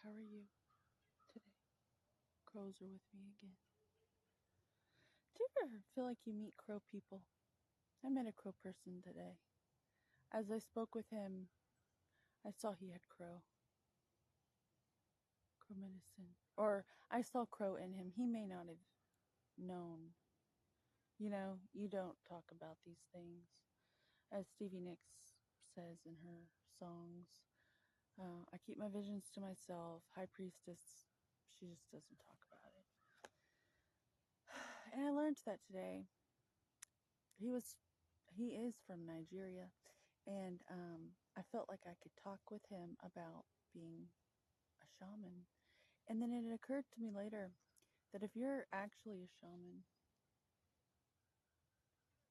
How are you today? Crows are with me again. Do you ever feel like you meet crow people? I met a crow person today. As I spoke with him, I saw he had crow medicine. Or I saw crow in him. He may not have known. You know, you don't talk about these things. As Stevie Nicks says in her songs, I keep my visions to myself. High Priestess, she just doesn't talk about it. And I learned that today. He was, he is from Nigeria, and I felt like I could talk with him about being a shaman. And then it occurred to me later that if you're actually a shaman,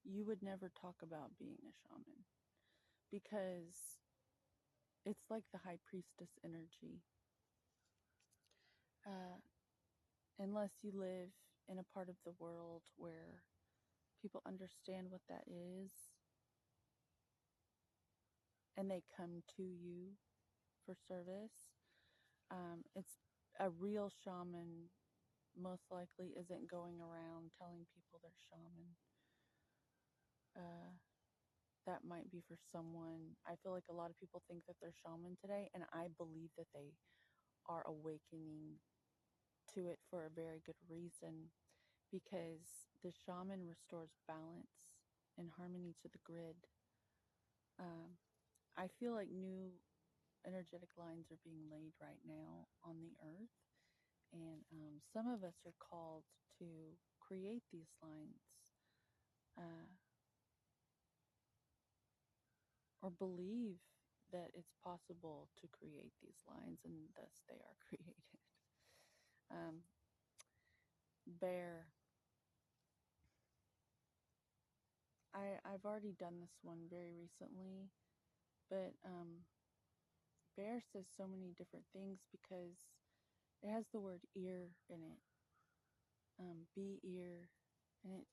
you would never talk about being a shaman because it's like the high priestess energy. Uh, unless you live in a part of the world where people understand what that is and they come to you for service, it's a real shaman most likely isn't going around telling people they're shaman. Uh, that might be for someone. I feel like a lot of people think that they're shaman today, and I believe that they are awakening to it for a very good reason, because the shaman restores balance and harmony to the grid. Um, I feel like new energetic lines are being laid right now on the earth, and some of us are called to create these lines, uh, or believe that it's possible to create these lines, and thus they are created. Um, Bear, I've already done this one very recently, but Bear says so many different things because it has the word ear in it. Be ear, and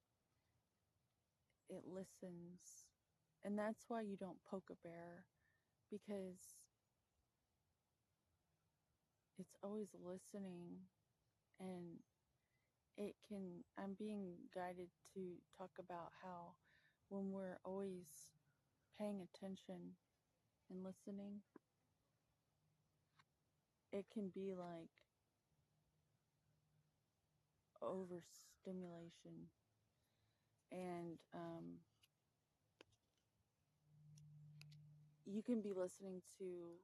it listens, and that's why you don't poke a bear, because it's always listening, and I'm being guided to talk about how when we're always paying attention and listening, it can be like overstimulation. And you can be listening to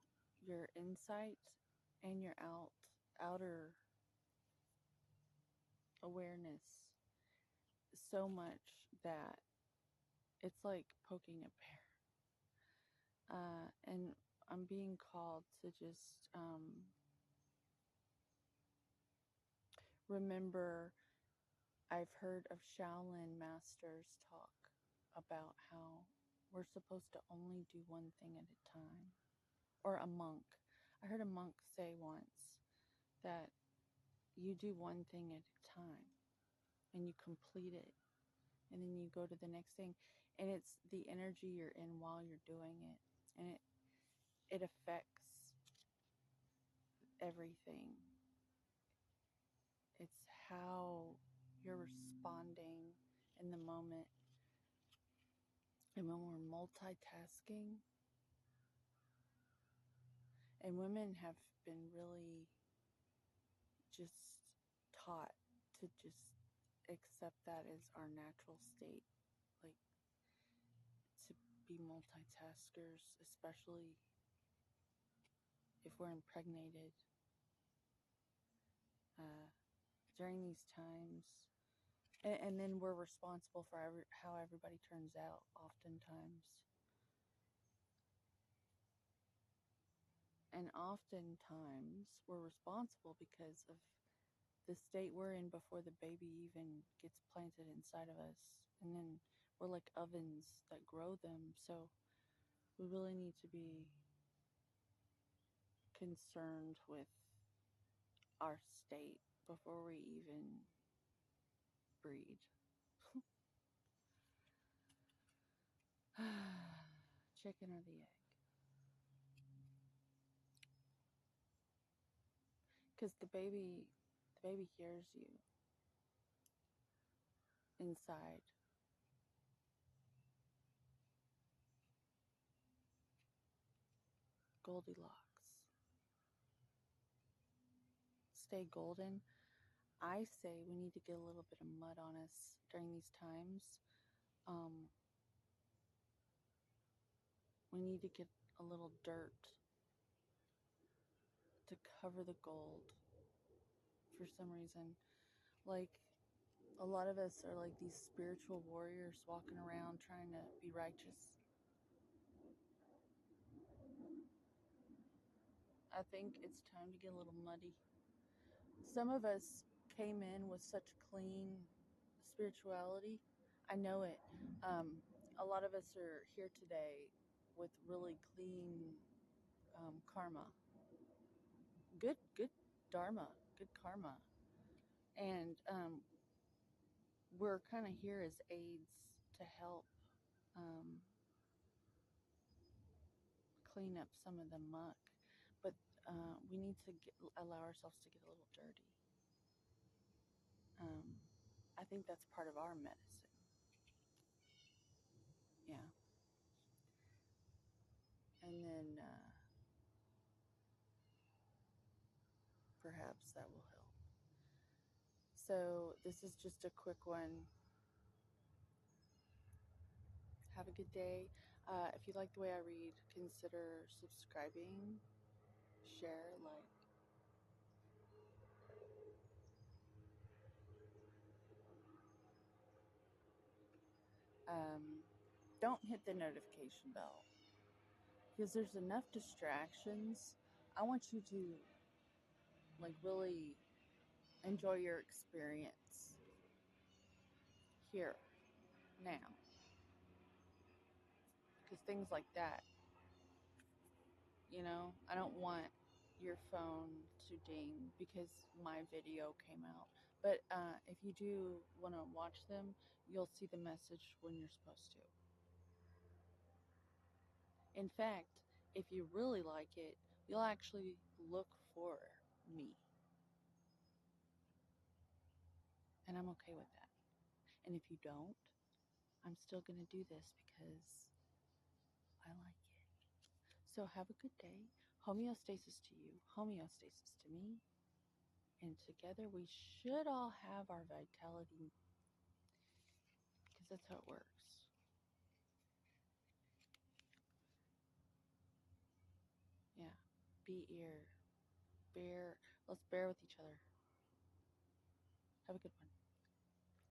your insight and your outer awareness so much that it's like poking a bear. And I'm being called to just remember. I've heard of Shaolin masters talk about how we're supposed to only do one thing at a time. Or a monk. I heard a monk say once that you do one thing at a time and you complete it, and then you go to the next thing, and it's the energy you're in while you're doing it, and it affects everything. It's how you're responding in the moment. And when we're multitasking, and women have been really just taught to just accept that as our natural state, like to be multitaskers, especially if we're impregnated uh, during these times. And then we're responsible for how everybody turns out, oftentimes. And oftentimes we're responsible because of the state we're in before the baby even gets planted inside of us. And then we're like ovens that grow them. So we really need to be concerned with our state before we even breed. Chicken or the egg? because the baby hears you inside. Goldilocks. Stay golden. I say we need to get a little bit of mud on us during these times. Um, we need to get a little dirt to cover the gold for some reason. Like, a lot of us are like these spiritual warriors walking around trying to be righteous. I think it's time to get a little muddy. Some of us came in with such clean spirituality. I know it. A lot of us are here today with really clean karma, good dharma, good karma, and we're kind of here as aids to help um, clean up some of the muck. But we need to allow ourselves to get a little dirty. I think that's part of our medicine. Yeah. And then perhaps that will help. So, this is just a quick one. Have a good day. If you like the way I read, consider subscribing, share, like. Don't hit the notification bell because there's enough distractions. I want you to like really enjoy your experience here now, because things like that, I don't want your phone to ding because my video came out. But if you do want to watch them, you'll see the message when you're supposed to. In fact, if you really like it, you'll actually look for me. And I'm okay with that. And if you don't, I'm still going to do this because I like it. So have a good day. Homeostasis to you, homeostasis to me. And together we should all have our vitality because that's how it works. Yeah. Be ear. Bear. Let's bear with each other. Have a good one.